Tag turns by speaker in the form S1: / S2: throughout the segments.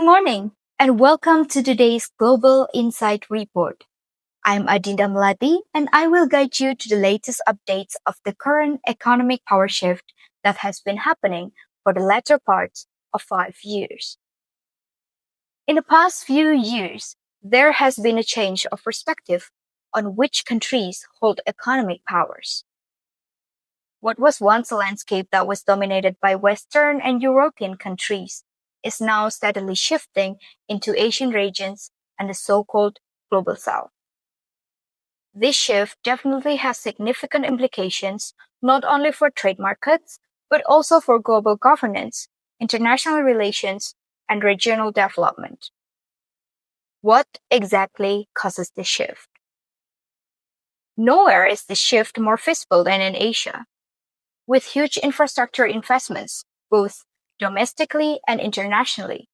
S1: morning, and welcome to today's Global Insight Report. I'm Adinda Melati, and I will guide you to the latest updates of the current economic power shift that has been happening for the latter part of 5 years. In the past few years, there has been a change of perspective on which countries hold economic powers. What was once a landscape that was dominated by Western and European countries is now steadily shifting into Asian regions and the so-called Global South. This shift definitely has significant implications not only for trade markets, but also for global governance, international relations, and regional development. What exactly causes this shift? Nowhere is this shift more visible than in Asia. With huge infrastructure investments, both domestically and internationally,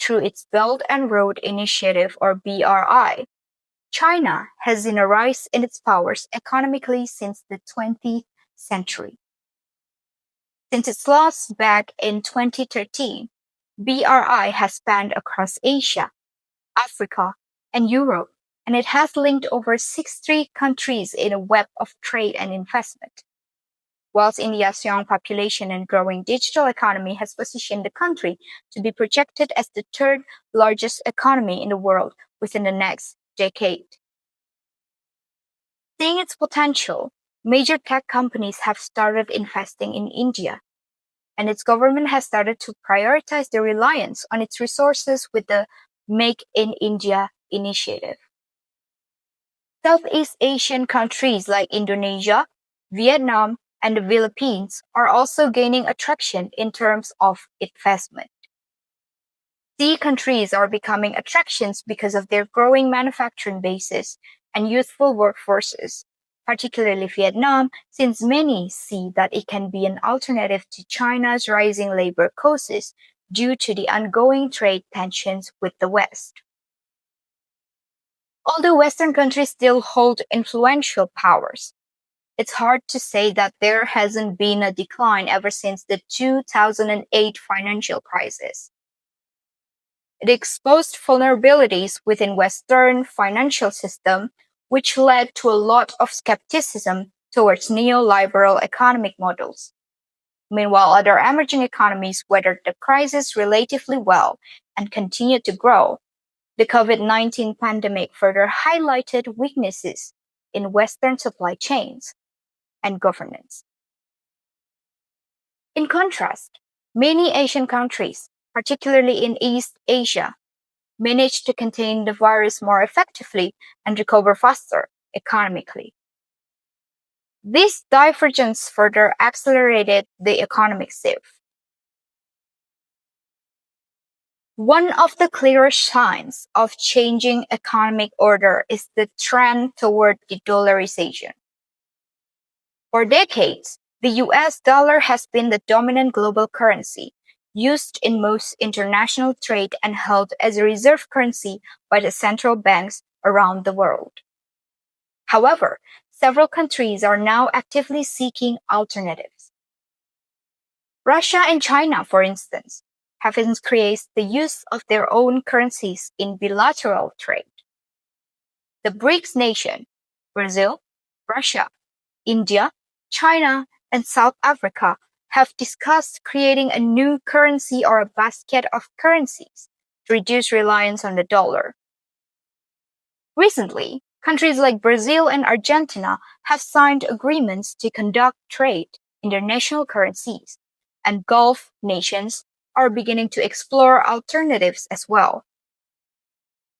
S1: through its Belt and Road Initiative or BRI, China has seen a rise in its powers economically since the 20th century. Since its loss back in 2013, BRI has spanned across Asia, Africa, and Europe, and it has linked over 60 countries in a web of trade and investment. Whilst India's young population and growing digital economy has positioned the country to be projected as the third largest economy in the world within the next decade. Seeing its potential, major tech companies have started investing in India, and its government has started to prioritize the reliance on its resources with the Make in India initiative. Southeast Asian countries like Indonesia, Vietnam, and the Philippines are also gaining attraction in terms of investment. Sea countries are becoming attractions because of their growing manufacturing bases and youthful workforces, particularly Vietnam, since many see that it can be an alternative to China's rising labor costs due to the ongoing trade tensions with the West. Although Western countries still hold influential powers, it's hard to say that there hasn't been a decline ever since the 2008 financial crisis. It exposed vulnerabilities within Western financial system, which led to a lot of skepticism towards neoliberal economic models. Meanwhile, other emerging economies weathered the crisis relatively well and continued to grow. The COVID-19 pandemic further highlighted weaknesses in Western supply chains and governance. In contrast, many Asian countries, particularly in East Asia, managed to contain the virus more effectively and recover faster economically. This divergence further accelerated the economic shift. One of the clearest signs of changing economic order is the trend toward de-dollarization. For decades, the US dollar has been the dominant global currency, used in most international trade and held as a reserve currency by the central banks around the world. However, several countries are now actively seeking alternatives. Russia and China, for instance, have increased the use of their own currencies in bilateral trade. The BRICS nation, Brazil, Russia, India, China, and South Africa have discussed creating a new currency or a basket of currencies to reduce reliance on the dollar. Recently, countries like Brazil and Argentina have signed agreements to conduct trade in their national currencies, and Gulf nations are beginning to explore alternatives as well.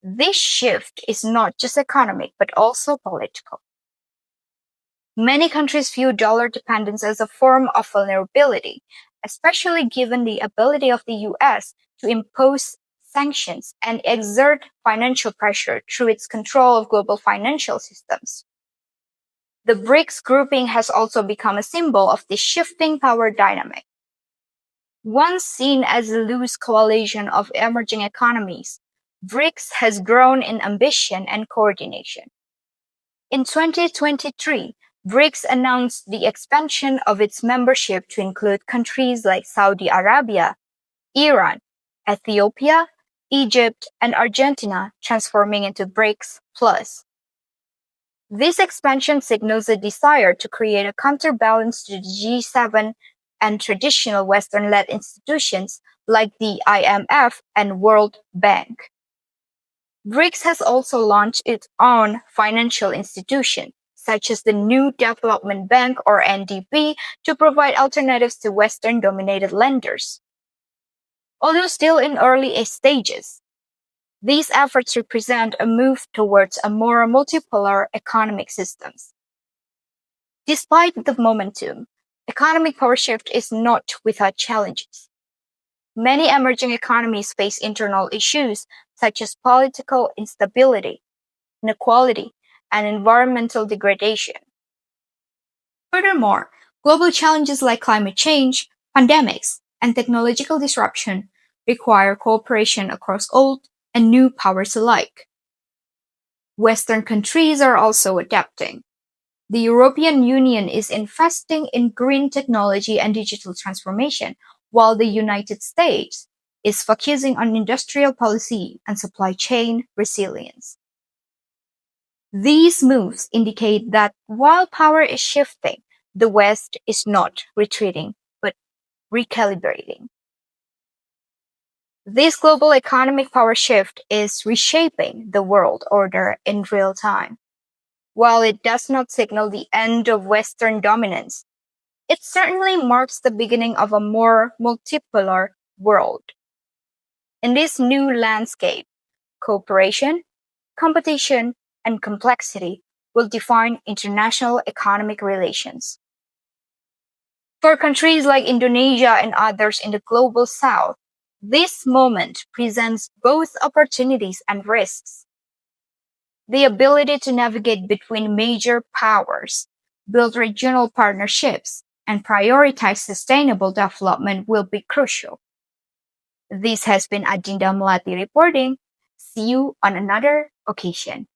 S1: This shift is not just economic, but also political. Many countries view dollar dependence as a form of vulnerability, especially given the ability of the US to impose sanctions and exert financial pressure through its control of global financial systems. The BRICS grouping has also become a symbol of this shifting power dynamic. Once seen as a loose coalition of emerging economies, BRICS has grown in ambition and coordination. In 2023, BRICS announced the expansion of its membership to include countries like Saudi Arabia, Iran, Ethiopia, Egypt, and Argentina transforming into BRICS Plus. This expansion signals a desire to create a counterbalance to the G7 and traditional Western-led institutions like the IMF and World Bank. BRICS has also launched its own financial institution, such as the New Development Bank or NDB, to provide alternatives to Western-dominated lenders. Although still in early stages, these efforts represent a move towards a more multipolar economic systems. Despite the momentum, economic power shift is not without challenges. Many emerging economies face internal issues such as political instability, inequality, and environmental degradation. Furthermore, global challenges like climate change, pandemics, and technological disruption require cooperation across old and new powers alike. Western countries are also adapting. The European Union is investing in green technology and digital transformation, while the United States is focusing on industrial policy and supply chain resilience. These moves indicate that while power is shifting, the West is not retreating, but recalibrating. This global economic power shift is reshaping the world order in real time. While it does not signal the end of Western dominance, it certainly marks the beginning of a more multipolar world. In this new landscape, cooperation, competition, and complexity will define international economic relations. For countries like Indonesia and others in the global south, this moment presents both opportunities and risks. The ability to navigate between major powers, build regional partnerships, and prioritize sustainable development will be crucial. This has been Adinda Melati reporting. See you on another occasion.